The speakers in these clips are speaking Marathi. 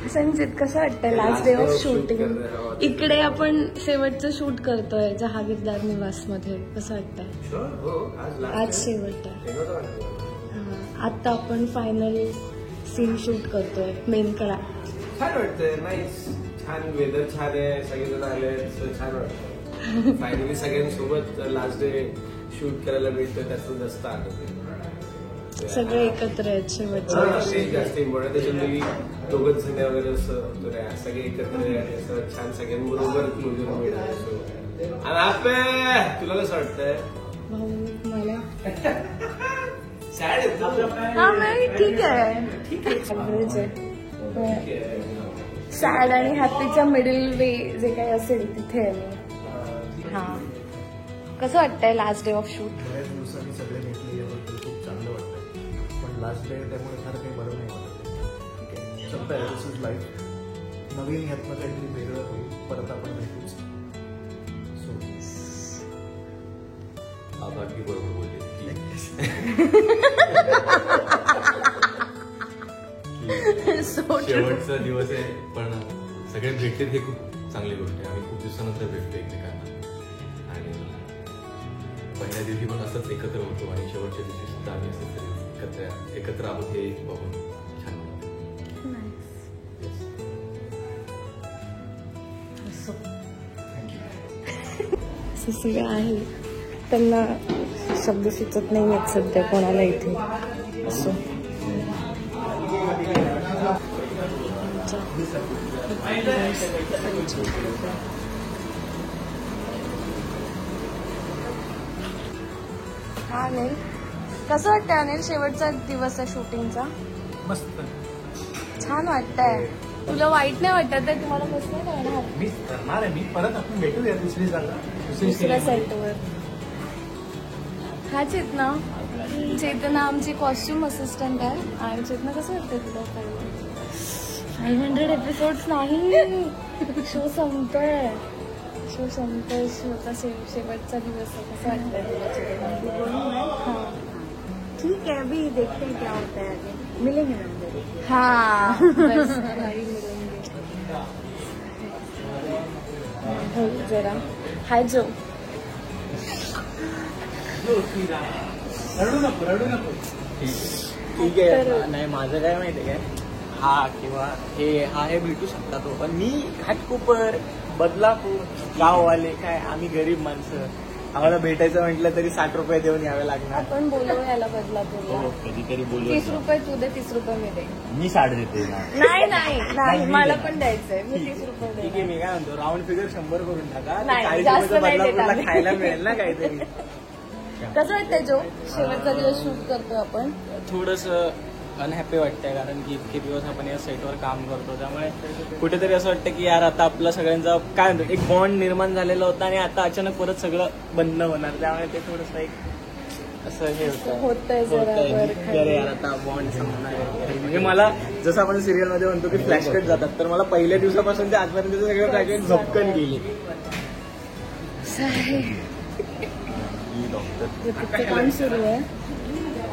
संजित कसं वाटतंय लास्ट डे ऑफ शूटिंग? इकडे आपण शेवटचं शूट करतोय जहागीरदार निवास मध्ये, कसं वाटतंय? आज शेवट आहे. आता आपण फायनल सीन शूट करतोय मेन कला. छान वाटतंय, नाईस. छान वेदर छान आहे, सगळेजण आले, छान वाटतं. फायनली सगळ्यांसोबत लास्ट डे शूट करायला मिळतं, त्याचं जास्त आनंद. सगळे एकत्र आहेत शेवटच्या जास्त इम्पॉर्टंट त्याच्यामध्ये दोघंच जण वगैरे असं सगळे एकत्र आहे, असं छान सगळ्यांबरोबर क्लोजर मिळालं. तुला कसं वाटतंय? भाऊ मला सॅड ठीक आहे. सॅड आणि हॅपीच्या मिडल वे जे काही असेल तिथे आहे मी. हा, कसं वाटतंय लास्ट डे ऑफ शूट? बऱ्याच दिवसांनी सगळे भेटले याबद्दल खूप चांगलं वाटतंय, पण लास्ट डे त्यामुळे फार काही बरं नाही वाटत. ठीक आहे, चलतंय, दिस इज लाईफ. नवीन यातनं काहीतरी वेगळं होईल, परत आपण भेटूच. बाकी बरोबर बोलले. शेवटचा दिवस आहे, पण सगळे भेटले हे खूप चांगली गोष्ट आहे. आम्ही खूप दिवसानंतर भेटतो एकमेकांना आणि पहिल्या दिवशी पण असंच एकत्र होतो आणि शेवटच्या दिवशी सुद्धा आम्ही असं एकत्र आहोत हे बघून छान सगळं आहे. त्यांना शब्द सुचत नाही आहेत सध्या कोणाला इथे. असो, हा अनिल, कसं वाटतंय अनिल शेवटचा दिवस आहे शूटिंगचा? मस्त, छान वाटतंय. तुला वाईट नाही वाटत आहे? तुम्हाला मस्त नाही करणार? मी करणार आहे. मी परत आपण भेटूया दुसरी जागा, दुसऱ्या सेटवर. हा चेतना, चेतना आमची कॉस्ट्युम असिस्टंट आहे. आणि चेतना कसं वाटतंय तुला? 500 एपिसोड्स नाही, शो संपतोय. शोचा शेवटचा दिवस आहे. कसं वाटतंय तुला? हाँ ठीक है, अभी देखते हैं क्या होता है, आगे मिलेंगे हम लोग. हाँ बस भाई मिलेंगे. जरा हाय जो. रडू नको. ठीक आहे. नाही, माझं काय माहितीये काय, हा किंवा हे भेटू शकता तो, पण मी घाटकोपर बदलापूर गाववाले काय, आम्ही गरीब माणसं, आम्हाला भेटायचं म्हटलं तरी 60 रुपये देऊन यावे लागणार. आपण बोलू याला बदलापूरला. हो, कधीतरी बोलू. 30 रुपये तू दे, 30 रुपये मी दे. मी 60 देते ना. नाही मला पण द्यायचंय. मी 30 रुपये ठीक आहे, दे. मी काय म्हणतो, राऊंड फिगर 100 करून टाका. नाही, 40 जास्त रुपये नाही देत बदलापूरला आम्ही. खायला मिळेल ना काहीतरी. कसं वाटतंय जो शेवटचा दिवस शूट करतो आपण? थोडंसं अनहॅपी वाटतंय, कारण की इतके दिवस आपण या सेटवर काम करतो, त्यामुळे कुठेतरी असं वाटतं की यार आता आपला सगळ्यांचा काय म्हणतो एक बॉन्ड निर्माण झालेला होता आणि आता अचानक परत सगळं बंद होणार, त्यामुळे ते थोडंसं एक असं हे होतंय जरा यार आता बॉन्ड संपणार आहे. म्हणजे मला जसं आपण सिरियल मध्ये म्हणतो की फ्लॅशकट जातात, तर मला पहिल्या दिवसापासून ते आजपर्यंत सगळं फ्लॅशकट झपकन गेली. प्रतीकचं काम सुरू आहे.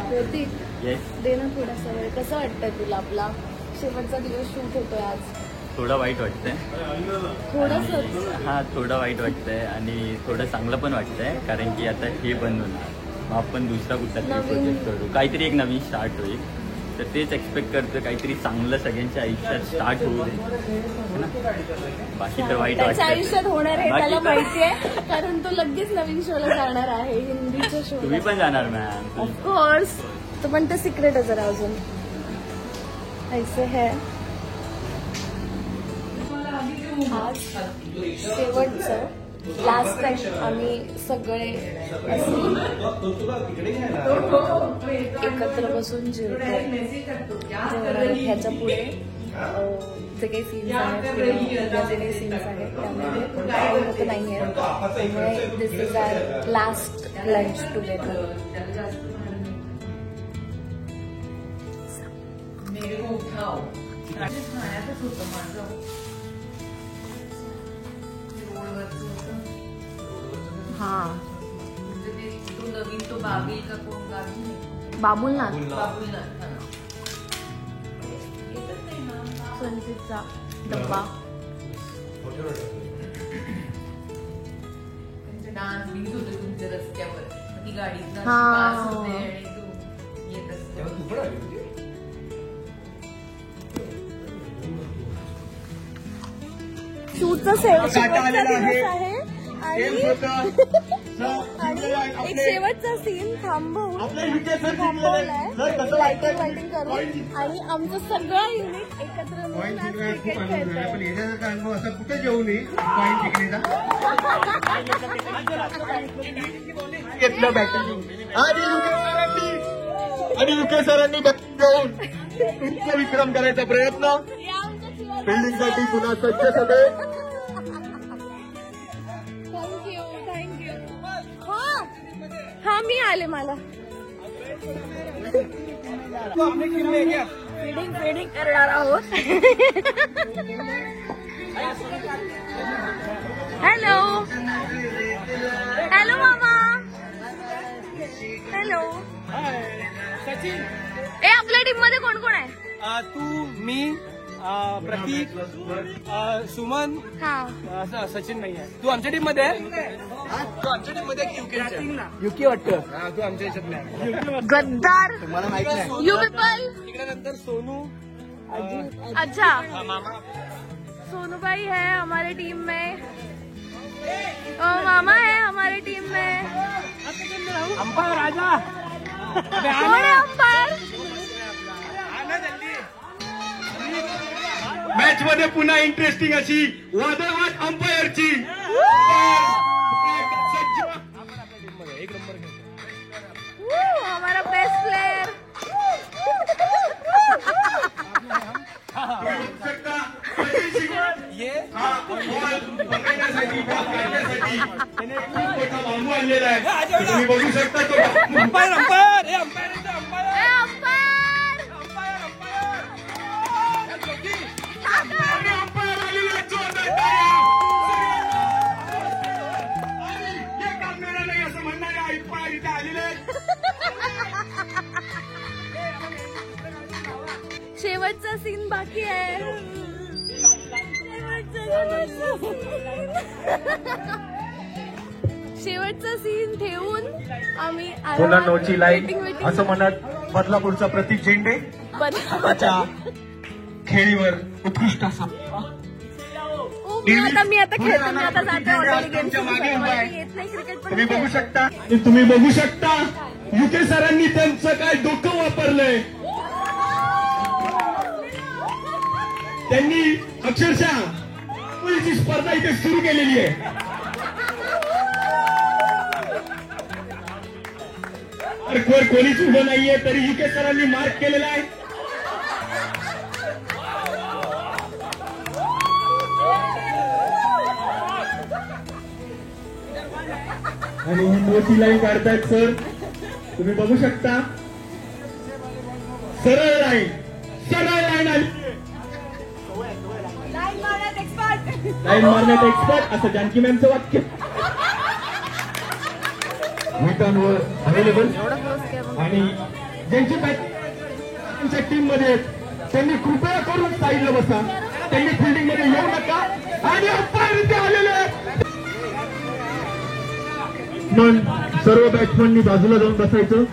प्रतीक दे ना थोडासा वेळ. कसं वाटतंय तुला आपला शेवटचा दिवस शूट होतोय आज? थोडं वाईट वाटतंय. थोडंसं हा, थोडं वाईट वाटतंय आणि थोडं चांगलं पण वाटतंय, कारण की आता हे बंद होणार, मग आपण दुसरा कुठला तरी प्रोजेक्ट करू, काहीतरी एक नवीन स्टार्ट होईल. तर तेच एक्सपेक्ट करतो, काहीतरी चांगलं सगळ्यांच्या आयुष्यात स्टार्ट होऊ दे. बाकी तर वाईट त्याच्या वाटतं. आयुष्यात होणार आहे त्याला माहितीये, कारण तो लगेच नवीन शोला जाणार आहे, हिंदीच्या शो. तुम्ही पण जाणार मॅम? ऑफकोर्स. तो पण ते सिक्रेट आहे जरा अजून. ऐसे है आज शेवटचं लास्ट टाइम आम्ही सगळे एकत्र बसून जेवतो. ह्याच्या पुढे जे काही सीन्स आहेत, जे काही सीन्स आहेत त्यामध्ये नाही आहे, त्यामुळे this is our last lunch together. हा, बाबुलनाथ. स्वयंपाकचा डब्बा. डान्स बिन्स होते तुमच्या रस्त्यावर, ती गाडी हा. पास होते आणि तू येत असते. शूटचा शेवटचा दिवस आहे आणि एक शेवटचा सीन थांबवलाय लाइटिंग करून आणि आमचं सगळं युनिट एकत्र मिळून आज क्रिकेट खेळतोय. अनुभव असा कुठे जेवू नये पॉईंट टिकणीचा घेतलं बॅटिंग आणि युके सरांनी बॅटिंग घेऊन तुमचा विक्रम करायचा प्रयत्न. फिल्डिंगसाठी पुन्हा सज्ज सगळे. थँक्यू. हा मी आले मला फिडिंग करणार आहोत. हॅलो मामा. हॅलो. सचिन, ए आपल्या टीम मध्ये कोण कोण आहे? तू, मी, प्रतीक, सुमन, हा सचिन नाही आहे. तू आमच्या टीम मध्ये आहे? तू आमच्या टीम मध्ये युके वाटतं. तू आमच्या याच्यात नाही. गद्दार. मला माहित नाही. You people. तिकडे नंतर सोनू, अच्छा सोनूबाई है हमारे टीम में. मामा है हमारे टीम में. अंपायर राजा. कौन है अंपायर? मॅच मध्ये पुन्हा इंटरेस्टिंग अशी वादळवाद अंपायरची. हमारा बेस्ट प्लेयर. बांबू आणलेला आहे तुम्ही बघू शकता. तो अंपायर अंपायर अंपायर असं म्हणणारे अंपायर इथे आलेले. शेवटचा सीन बाकी आहे. शेवटचा सीन ठेवून आम्ही मुलांची लाईन असं म्हणत बदलापूरचा प्रतीक झेंडे खेळीवर उत्कृष्ट असा. मी आता खेळते. मी आता जाते ऑलरेडी गेम येत नाही क्रिकेट तुम्ही पण बघू शकता. तुम्ही बघू शकता युके सरांनी त्यांचं काय डोकं वापरलंय. त्यांनी अक्षरशः पुढची स्पर्धा इथे सुरू केलेली आहे. वर कोणीच उभं नाहीये तरी युके सरांनी मार्क केलेला आहे. आणि ही मोठी लाईन काढतायत सर. तुम्ही बघू शकता. सरळ लाईन आली. लाईन मारण्यात एक्सपर्ट असं जानकी मॅमचं वाक्य. विटांवर अवेलेबल आणि ज्यांची त्यांच्या टीम मध्ये आहेत त्यांनी कृपया करून साईडला बसा. त्यांनी फिल्डिंग मध्ये येऊ नका. आणि अंपायर इथे आलेले आहेत. मग सर्व बॅट्समननी बाजूला जाऊन बसायचं.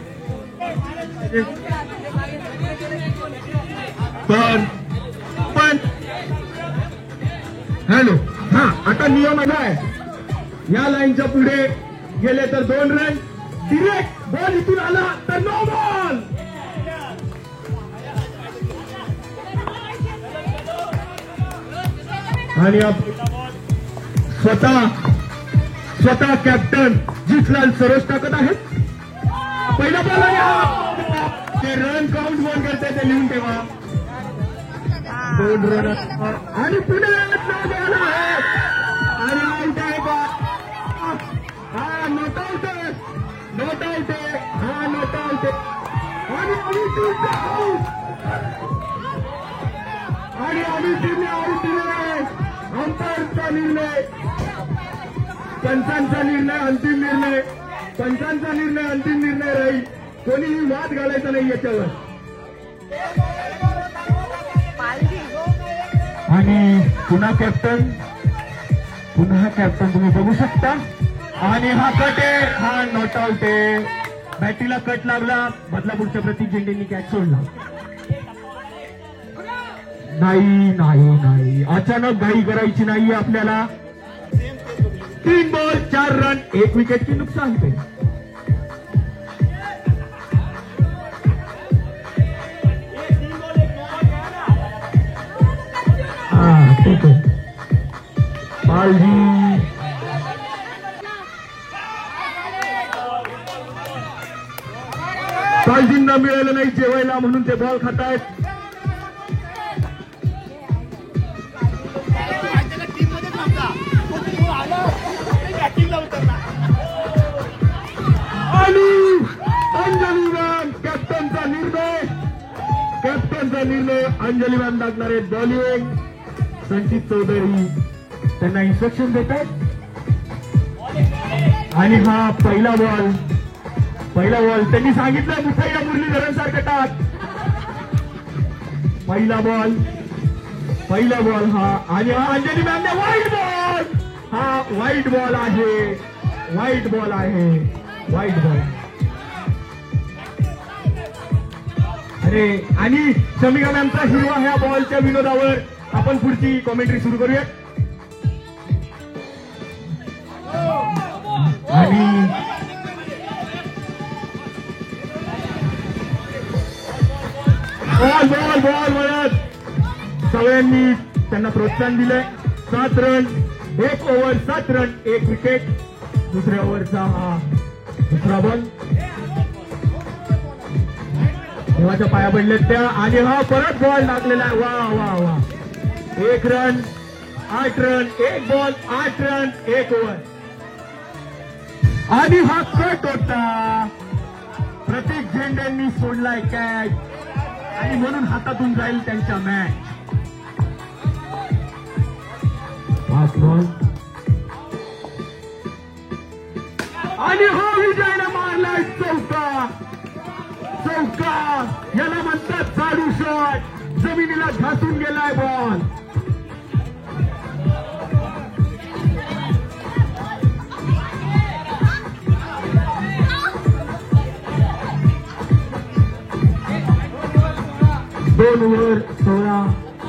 पण हॅलो. हा आता नियम आहे या लाईनच्या पुढे गेले तर 2 रन. डिरेक्ट बॉल इथून आला तर नो बॉल. आणि स्वतः कॅप्टन जितलाल सरोज टाकत आहेत. पहिला बॉल ते रन काउंट वन करते ते लिहून ठेवा. 2 रन आणि पुढे बॉल आहे आणि आउट आहे बॉल. हा नॉट आउट आहे. हा नॉट आउट आहे. आणि आम्ही टीमने आउट दिलेला आहे. अंपायरचा निर्णय, पंचांचा निर्णय अंतिम निर्णय राहील. कोणीही वाद घालायचा नाही याच्यावर. आणि पुन्हा कॅप्टन तुम्ही बघू शकता. आणि हा कट आहे, हा नॉट आउट आहे. बॅटीला कट लागला. बदलापूरच्या प्रतीक झेंडेंनी कॅच सोडला. नाही अचानक घाई करायची नाहीये आपल्याला. 3 बॉल 4 रन 1 विकेटची नुकसान होते. ठीक आहे. पालजींना मिळालं नाही जेवायला म्हणून ते बॉल खातायत. अंजली मॅम कॅप्टनचा निर्णय अंजली मॅम लागणार आहेत. बॉलिंग संचित चौधरी त्यांना इन्स्ट्रक्शन देत आहेत. आणि हा पहिला बॉल त्यांनी सांगितलं मुठईला मुरलीधरनसारखं टाक. पहिला बॉल हा. आणि हा अंजली मॅमने वाईट बॉल आहे. अरे आणि शमिका मॅमचा हिरवा ह्या बॉलच्या विनोदावर आपण पुढची कॉमेंट्री सुरू करूया. आणि बॉल म्हणत सगळ्यांनी त्यांना प्रोत्साहन दिलंय. 7 रन 1 ओव्हर 7 रन 1 विकेट. दुसऱ्या ओव्हरचा हा दुसरा बॉल देवाच्या पाया पडलेत त्या. आणि हा परत बॉल टाकलेला आहे. वा 1 run 8 run 1 ball 8 run 1 over. आणि हा कट होता. प्रतीक झेंडेंनी सोडलाय कॅच आणि म्हणून हातातून जाईल त्यांच्या मॅच. 5 बॉल आणि हा विजयने मारलाय चौका. याला म्हणतात चालू शॉट. जमिनीला घासून गेलाय बॉल. दोन ओव्हर 16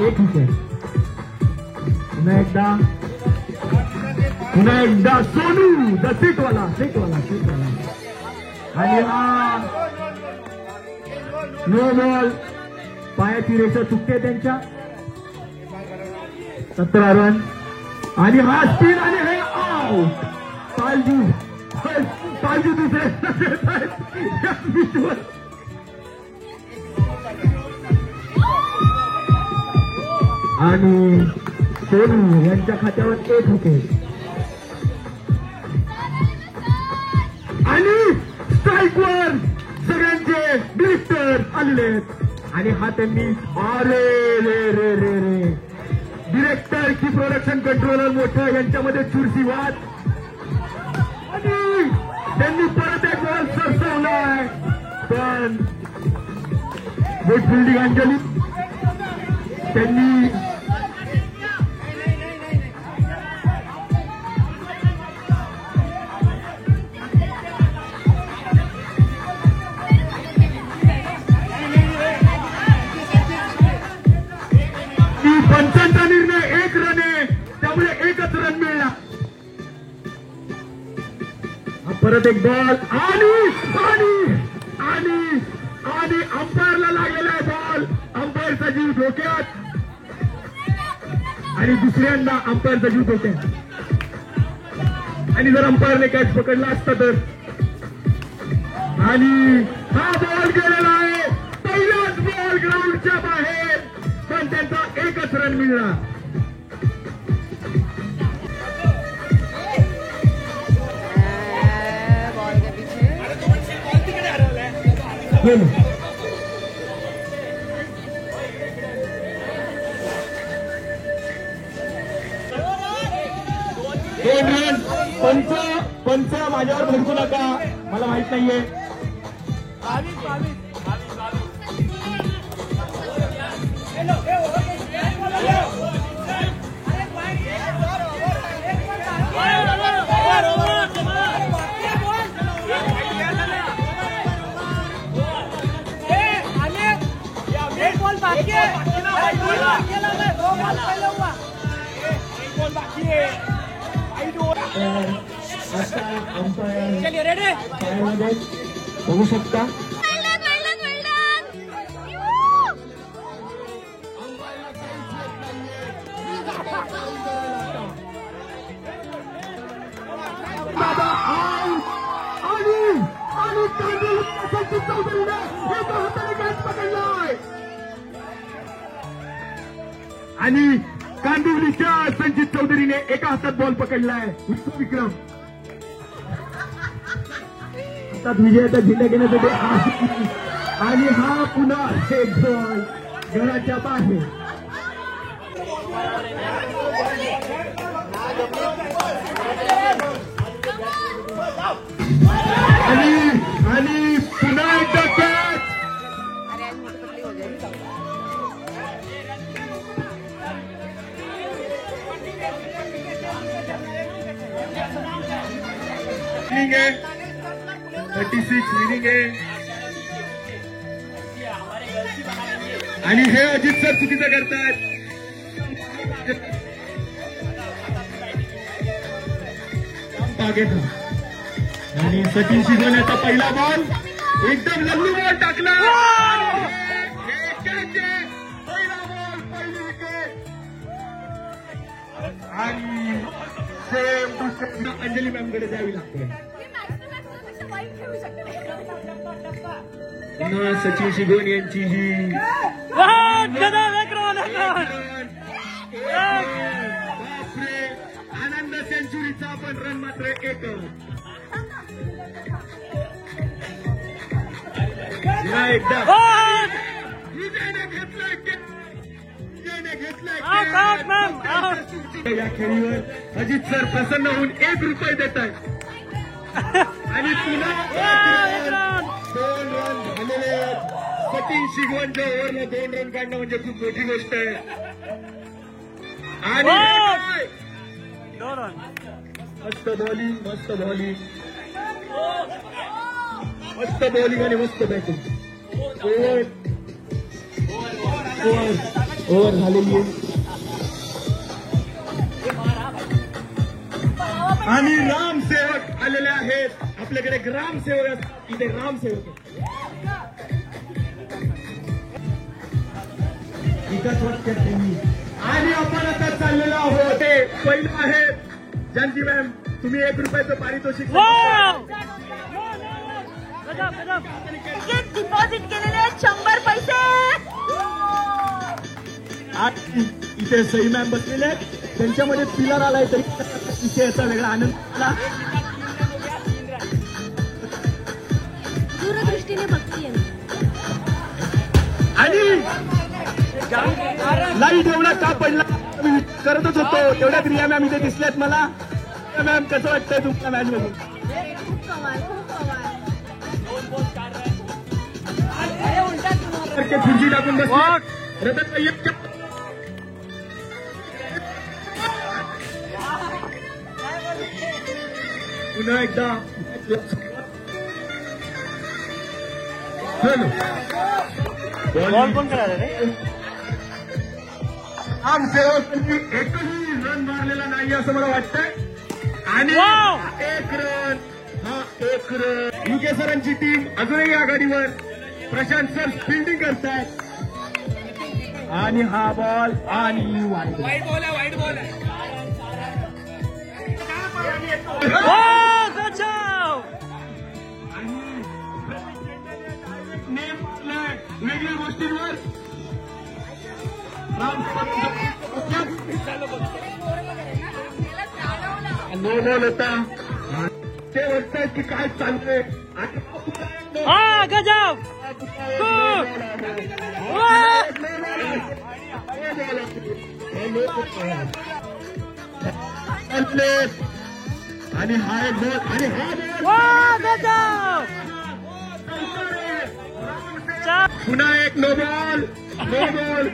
1 विकेट. पुन्हा एकदा सोनू द सीटवाला. आणि हा नो बॉल. पायाची रेषा चुकते त्यांच्या. 17 रन. आणि हा स्पिन आणि हे आउट. पालजी दुसरे आणि सोनू यांच्या खात्यावर 1 विकेट. आणि स्ट्राईकवर सगळ्यांचे डिरेक्टर आलेले आणि हा त्यांनी रे डिरेक्टर की प्रोडक्शन कंट्रोलर मोठं यांच्यामध्ये चुरशी वाद. आणि त्यांनी परत एक बॉल सरसवलाय. पण गुड फिल्डिंग अंजली. त्यांनी पंचांचा निर्णय 1 रन आहे त्यामुळे 1च रन मिळाला. परत एक बॉल आणि अंपायरला लागलेला आहे बॉल. अंपायरचा जीव धोक्यात आणि दुसऱ्यांदा अंपायरचा जीव धोक्यात. आणि जर अंपायरने कॅच पकडला असता तर. आणि हा बॉल गेलेला आहे. पहिलाच बॉल ग्राउंडच्या बाहेर पण त्यांचा 1च रन मिळला. पंच माझ्यावर भडकू नका. मला माहित नाहीये. पायामध्ये बघू शकता. आणि कांदिवलीच्या संचित चौधरीने एका हातात बॉल पकडलाय. विक्रम हातात विजयाचा झेंडा घेण्यासाठी आणि हा पुन्हा एक बॉल घराच्या बाहेर. आणि पुन्हा एकदा कॅच. विनिंग आहे 36 विनिंग आहे. आणि हे अजित सर चुकीचं करतात. आणि सचिन शिगवण्याचा पहिला बॉल एकदम लल्लू बॉल टाकला. पहिला बॉल पहिली विकेट. आणि सेम अंजली मॅमकडे द्यावी लागते. पुन्हा सचिन शिगवण यांची ही बापरे आनंद सेंचुरीचा पण रन मात्र एक. एकदा या खेळीवर अजित सर प्रसन्न होऊन 1 रुपये देत आहेत. आणि पुन्हा 2 रन झालेले. सचिन शिगवणच्या ओव्हरला 2 रन काढणं म्हणजे खूप मोठी गोष्ट आहे. आणि मस्त बॉलिंग मस्त बॉलिंग मस्त बॉलिंग आणि मस्त बॅटिंग. ओव्हर झालेली आहे. आणि रामसेवक आलेले आहेत. आपल्याकडे ग्रामसेवक इथे रामसेवक एकाच वाक्यात त्यांनी. आणि आपण आता चाललेलो आहोत ते पहिलं आहे जानकी मॅम. तुम्ही 1 रुपयाचं पारितोषिक डिपॉझिट केलेले 100 पैसे. इथे सई मॅम बसलेले आहेत. त्यांच्यामध्ये पिलर आलाय तरी इथे याचा वेगळा आनंद झाला. दूरदृष्टीने बघतीये. आणि लाईट एवढा का पडला मी करतच होतो. तेवढ्यात रिया मॅम इथे दिसल्यात मला. मॅम कसं वाटतंय तुमच्या मॅच बघून? खूप कमाल खूप कमाल. खुर्ची टाकून बसले. रतन भाई पुन्हा एकदा बॉल पण करायला रे. आमसेवकांनी एकही रन मारलेला नाही असं मला वाटतंय. आणि 1 रन हा 1 रन. युके सरांची टीम अजूनही आघाडीवर. प्रशांत सर फिल्डिंग करतायत. आणि हा बॉल आणि वाईट बॉल आहे. वाईट बॉल आहे. वेगळ्या गोष्टींवर नो बॉल होता. ते वाटतात की काय चाललंय. गजब आणि हा एक बॉल आणि हा पुन्हा एक नो बॉल. No ball.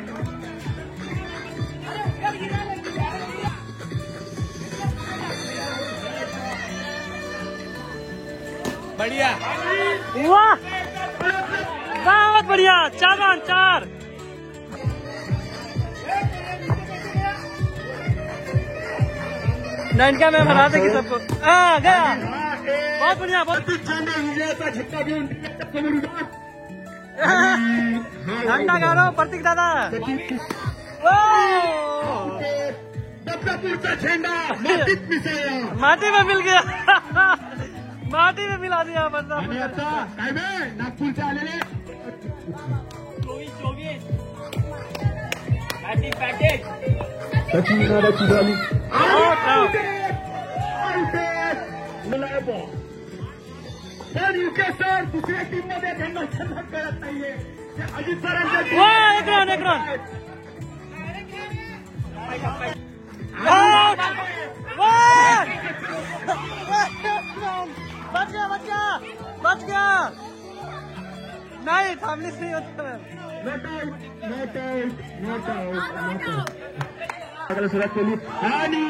बढ़िया. वाह बहुत बढ़िया. 4 रन 4. डंडका में हरा देगी सबको। गया बहुत बढ़िया, बहुत विजयाचा झटका देऊन ठंडा करो प्रतीक दादा। बदलापूरचा झेंडा मातीत मिसळला, माटी में मिल गया माटी में मिला दिया आणि बदलापूर। आता काय बे नागपूरचे आलेले 24 पॅकेज सचिन दादाची बॉलिंग पण युके सर दुसऱ्या टीम मध्ये त्यांना संघर्ष करत नाहीये, ते अजित सरांच्या एक रन बच गया नाही, थांबलीच नाही होत। सुरुवात केली आणि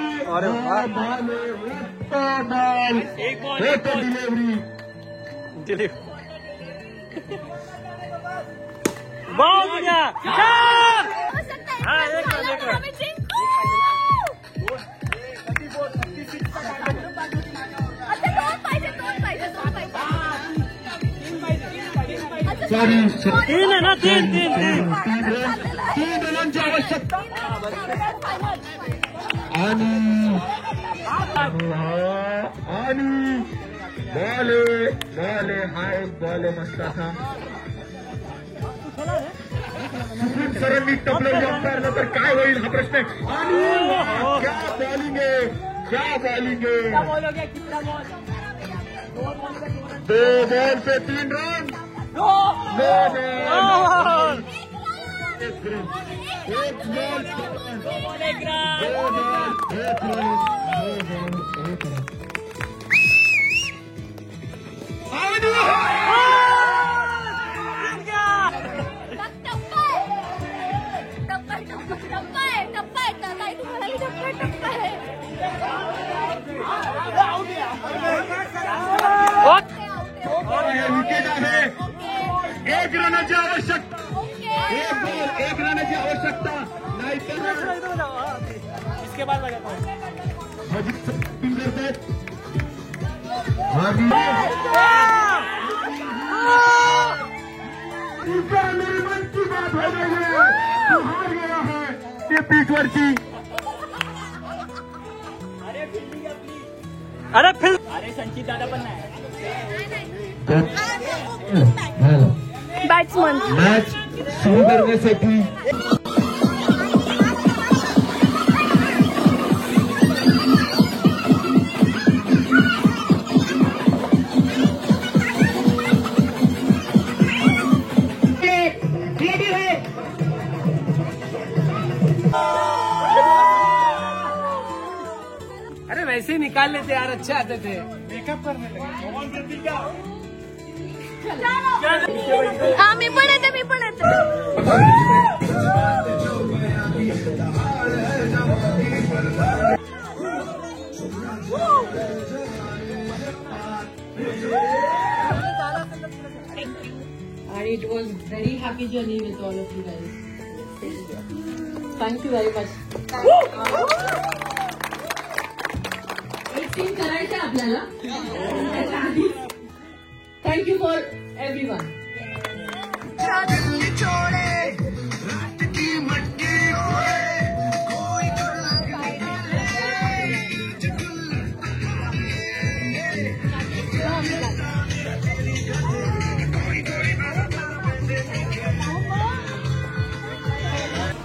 डिलिव्हरी बहुत बढ़िया। हाँ, एक रन। तीन है ना, तीन रनांची आवश्यकता आणि बॉल हाय बॉल मस्त असा सरांनी टपलं अंपायरला तर काय होईल हा प्रश्न आहे। आणि क्या बॉलिंग आहे, क्या बॉलिंग आहे। 2 बॉल पे 3 रन, 2 बॉल एक विकेट आहे, 1 रनाची आवश्यकता, 1 बॉल 1 रनाची आवश्यकता नाही तर इसके बाद निर्मल की बात हो गई है, हार गया है ते पिचवरची। अरे फिर अरे संचित दादा पण नाही। बॅट्समन मॅच सुरू करण्यासाठी अरे वैसे ही निकाल लेते यार, अच्छे आते थे। मेकअप करने लगे। मी पण येते And it was very happy journey with all of you guys. Thank you very much. एक सीन करायचं आपल्याला. Thank you for everyone.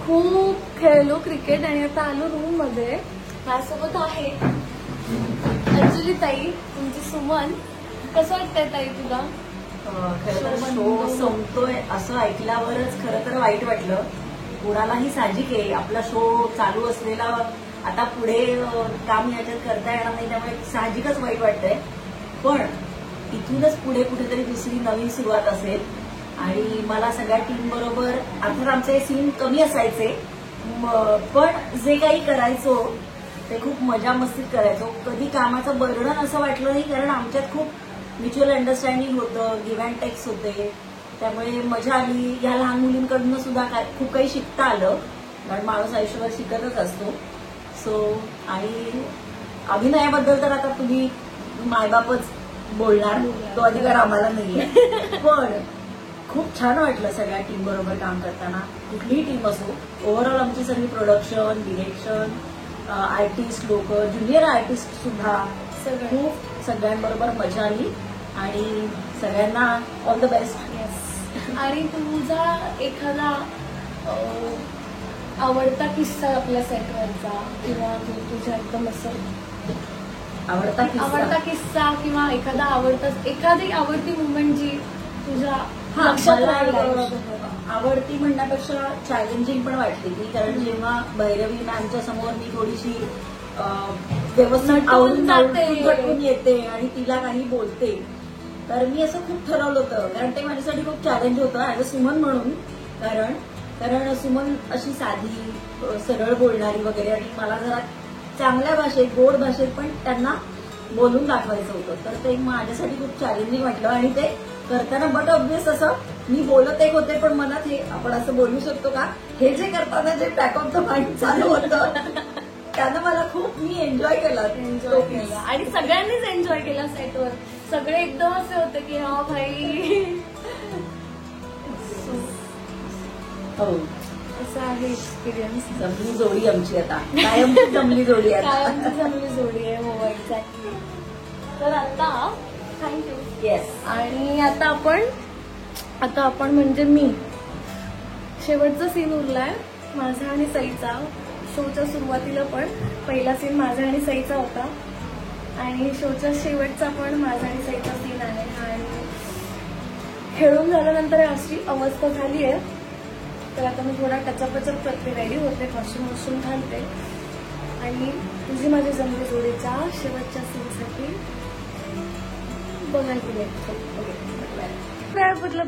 खूप खेळलो क्रिकेट आणि आता आलो रूम मध्ये. माझ्यासोबत आहे अंजली ताई, तुमची सुमन. कसं वाटतंय ताई तुला? खरं तर शो संपतोय असं ऐकल्यावरच खरं तर वाईट वाटलं. कुणालाही साहजिक आहे, आपला शो चालू असलेला आता पुढे काम याच्यात करता येणार नाही, त्यामुळे साहजिकच वाईट वाटतंय. पण इथूनच पुढे कुठेतरी दुसरी नवीन सुरुवात असेल आणि मला सगळ्या टीम बरोबर, अर्थात आमचे सीन कमी असायचे, पण जे काही करायचो ते खूप मजा मस्तीत करायचो. कधी कामाचं बर्डन असं वाटलं नाही, कारण आमच्यात खूप म्युच्युअल अंडरस्टँडिंग होतं, गिव्ह अँड टेक्स होते, त्यामुळे मजा आली. या लहान मुलींकडून सुद्धा खूप काही शिकता आलं, कारण माणूस आयुष्यभर शिकतच असतो. सो आणि अभिनयाबद्दल तर आता तुम्ही मायबापच बोलणार, तो अधिकार आम्हाला नाहीये. पण खूप छान वाटलं सगळ्या टीम बरोबर काम करताना. कुठलीही टीम असो, ओव्हरऑल आमची सगळी प्रोडक्शन, डिरेक्शन, आर्टिस्ट लोक, ज्युनियर आर्टिस्ट सुद्धा खूप सगळ्यांबरोबर मजा आली आणि सगळ्यांना ऑल द बेस्ट. आणि तुझा एखादा आवडता किस्सा आपल्या सेटवरचा किंवा तुझ्या एकदम असं आवडता किस्सा किंवा एखादी आवडती मुवमेंट जी तुझ्या लक्षात राहिली? आवडती म्हणण्यापेक्षा चॅलेंजिंग पण वाटली ती, कारण जेव्हा भैरवी मॅमच्या समोर मी थोडीशी व्यवस्थित आवडून येते आणि तिला काही बोलते, तर मी असं खूप ठरवलं होतं, कारण ते माझ्यासाठी खूप चॅलेंज होतं ऍज अ सुमन म्हणून. कारण सुमन अशी साधी सरळ बोलणारी वगैरे, आणि मला जरा चांगल्या भाषेत, गोड भाषेत पण त्यांना बोलून दाखवायचं होतं. तर ते माझ्यासाठी खूप चॅलेंजिंग वाटलं आणि ते करताना बट ऑब्वियस असं मी बोलत एक होते, पण मनात हे आपण असं बोलू शकतो का, हे जे करताना जे बॅक ऑफ द माइंड चालू होतं त्यानं मला खूप मी एन्जॉय केला आणि सगळ्यांनीच एन्जॉय केला सेटवर. सगळे एकदम असे होते की हा भाई हो असं आहे एक्सपिरियन्स. जमली जोडी आमची आता, कायमची जमली जोडी आता. कायमची जमली जोडी आहे. हो एक्झॅक्टली. तर आता थँक्यू. येस. आणि आता आपण म्हणजे मी शेवटचा सीन उरलाय माझा आणि सईचा. शोच्या सुरुवातीला पण पहिला सीन माझा आणि सईचा होता आणि शोच्या शेवटचा पण माझा आणि सईचा सीन आहे. आणि खेळून झाल्यानंतर अशी अवस्था झाली आहे, तर आता मी थोडा टचापचप करते, रेडी होते, कॉस्ट्युम घालते आणि तुझी माझी जमली जोडीच्या शेवटच्या सीनसाठी बघायला काय मतलब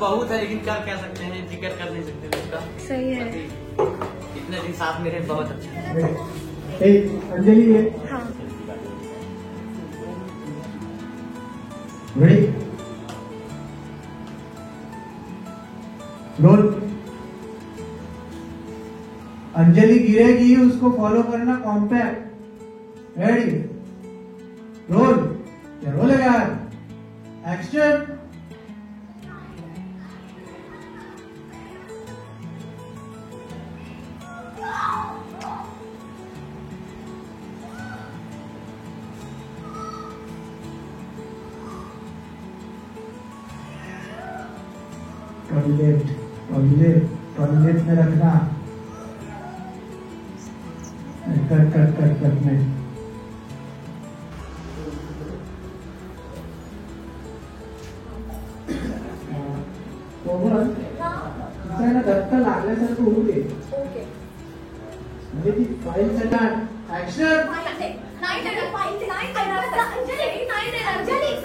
बहुत है लेकिन कर क्या सकते हैं, जिक्र कर नहीं सकते उसका. सही है. इतने दिन साथ में रहे, बहुत अच्छा. अंजलि है हाँ रेडी रोल. अंजलि गिरेगी उसको फॉलो करना कॉम्पैक्ट. Ready roll. क्या रोल है यार. एक्शन. टॉयलेट में रखना. कट नहीं. ना धक्का लागल्यासारखं होऊ दे. ओके. म्हणजे ती फाईल सेटार. ऍक्शन. नाही देणार अंजली, नाही देणार अंजली.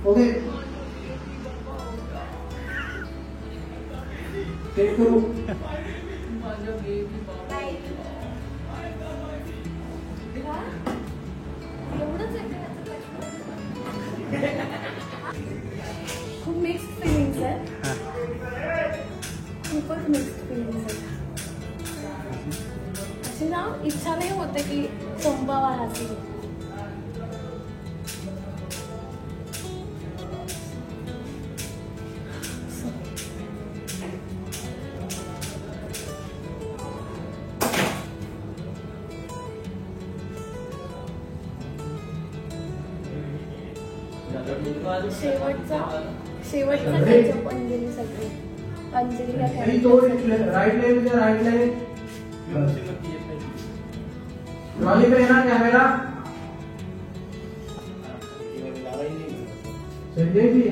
ओके चेक करू. खूप मिक्स्ड फिलिंग्स आहेत. खूपच मिक्स्ड फिलिंग्स आहेत. अशी ना इच्छा नाही होते की संपावा हा सीन. शेवटचा टचअप अंजलीसाठी. अंजलीला राइट लेग ट्रॉली पे है ना कैमरा. संजय जी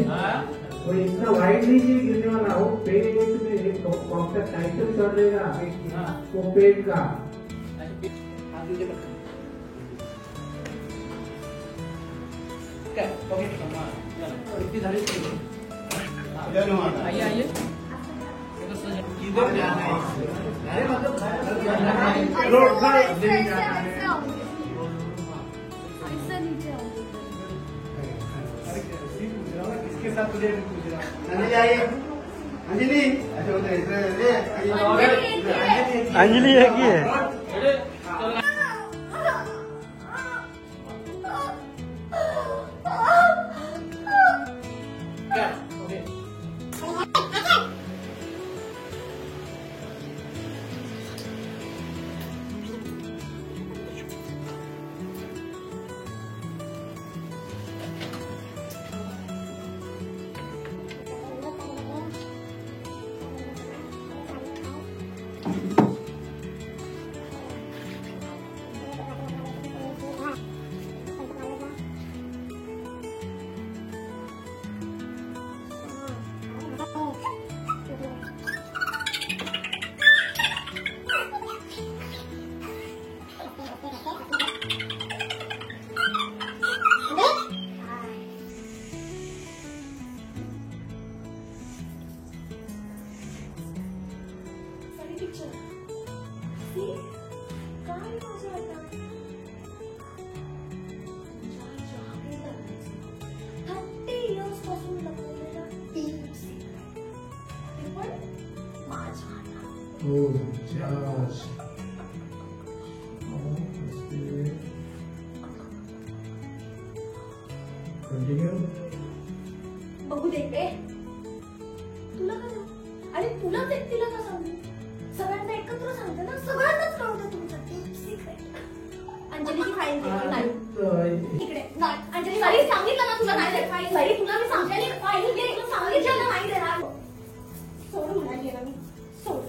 वो इतना वाइड नहीं चाहिए गिरने वाला. वो पेन में कॉम्पैक्ट टाइटल चल रहेगा वो पेन का. आइए इसके साथ तुझे अंजलि आई अंजलि ऐसे होते अंजलि है की है बघू दे रे तुला का आणि तुला व्यक्तीला का सांगू सगळ्यांना एकत्र सांगते ना सगळ्यांनाच कळवते तुमचं सिक्रेट अंजलीची फाईल नाही इकडे नाही अंजली सरी सांगितलं ना तुला नाही फाईल सरी तुला मी सांगते फाईल घे तुला सांगितलं ना नाही देणार सोड म्हणाली ना मी सोड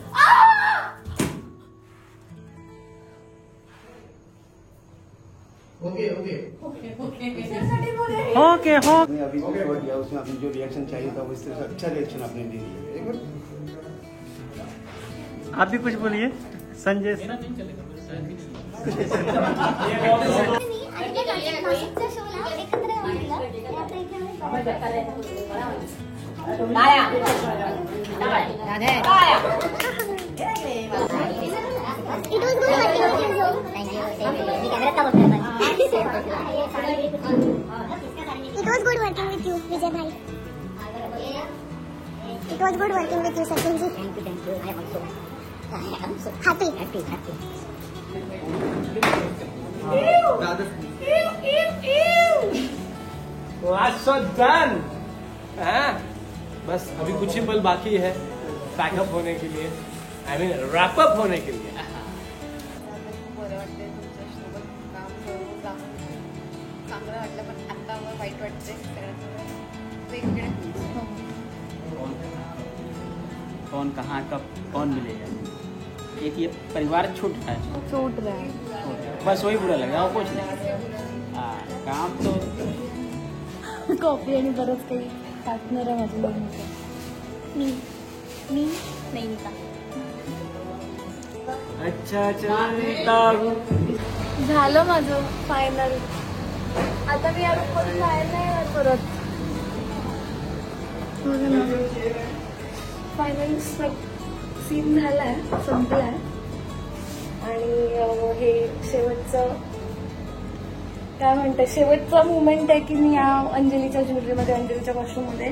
ओके ओके ओके ओके आपने अभी जो दिया उसमें आपने जो रिएक्शन चाहिए था वो इस तरह से अच्छा रिएक्शन आपने दे दिया वेरी गुड आप भी कुछ बोलिए Sanjay It was good working with you. Thank you. Same to you. It was good working with you, Vijay bhai. It was good working with you, Sachin ji. Thank you. I am so happy. So done. बस अभी कुछ ही पल बाकी है पैकअप होने के लिए I mean रैपअप होने के लिए बरं वाटतंय तुमच्यासोबत काम करून चांगलं वाटलं पण आता वाईट वाटतंय वेगवेगळे कौन कहाँ कब कौन मिलेगा एक ये परिवार छूट रहा है बस वही बुरा लगा और कुछ नहीं काम तो कॉफी आणि बरंच काही टाकणार आहे माझ्या नेहमीचं मी नैनिका अच्छा झालं माझं फायनल आता मी या रूममधून बाहेर नाही येणार परत फायनल सीन झालाय संपलाय आणि हे शेवटचं काय म्हणते शेवटचा मुमेंट आहे की मी या अंजलीच्या ज्वेलरीमध्ये अंजलीच्या कॉस्ट्यूममध्ये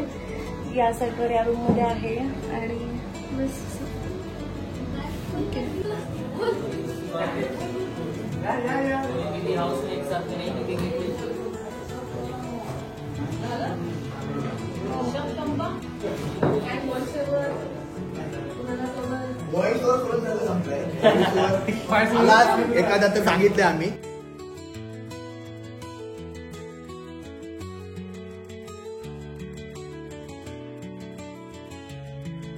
या साईडवर या रूममध्ये आहे आणि बस ओके एखादा तर सांगितलं आम्ही